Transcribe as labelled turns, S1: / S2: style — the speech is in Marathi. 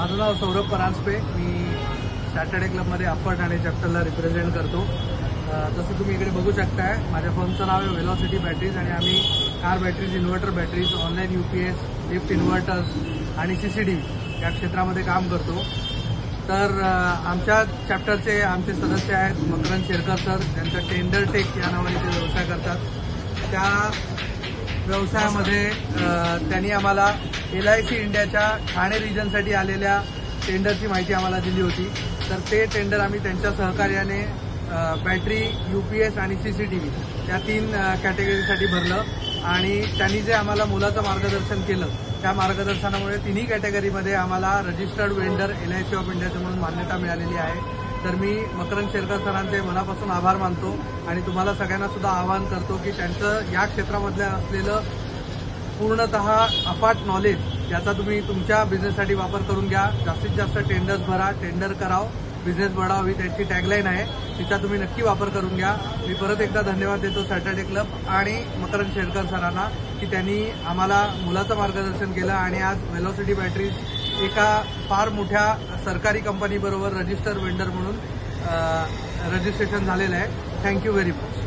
S1: माझं नाव सौरभ परांजपे। मी सॅटर्डे क्लबमध्ये अप्पर ठाणे चॅप्टरला रिप्रेझेंट करतो। जसं तुम्ही इकडे बघू शकताय, माझ्या फर्मचं नाव आहे वेलॉसिटी बॅटरीज आणि आम्ही car batteries, inverter batteries, online UPS, lift inverters आणि CCTV या क्षेत्रामध्ये काम करतो। तर आमच्या चॅप्टरचे आमचे सदस्य आहेत मकरंद शेरकर सर, त्यांचं टेंडर टेक या नावाने ते व्यवसाय करतात। त्या व्यवसायामध्ये त्यांनी आम्हाला LIC इंडियाच्या ठाणे रिजनसाठी आलेल्या टेंडरची माहिती आम्हाला दिली होती। तर ते टेंडर आम्ही त्यांच्या सहकार्याने बॅटरी, UPS आणि CCTV या 3 कॅटेगरीसाठी भरलं आणि त्यांनी जे आम्हाला मोलाचं मार्गदर्शन केलं, त्या मार्गदर्शनामुळे 3ही कॅटेगरीमध्ये आम्हाला रजिस्टर्ड वेंडर LIC ऑफ इंडियाची म्हणून मान्यता मिळालेली आहे। तर मी मकरंद शेरकर सरांचे मनापासून आभार मानतो आणि तुम्हाला सगळ्यांना सुद्धा आवाहन करतो की त्यांचं या क्षेत्रामधलं असलेलं पूर्णतः अफाट नॉलेज याचा तुम्ही तुमच्या बिझनेससाठी वापर करून घ्या। जास्तीत जास्त टेंडर्स भरा, टेंडर कराव, बिझनेस बढाव ही त्यांची टॅगलाईन आहे, तिचा तुम्ही नक्की वापर करून घ्या। मी परत एकदा धन्यवाद देतो सॅटर्डे क्लब आणि मकरंद शेरकर सरांना की त्यांनी आम्हाला मोलाचं मार्गदर्शन केलं आणि आज वेलॉसिटी बॅटरीज एका फार मोठ्या सरकारी कंपनीबरोबर रजिस्टर वेंडर म्हणून रजिस्ट्रेशन झालेलं आहे। Thank you very much.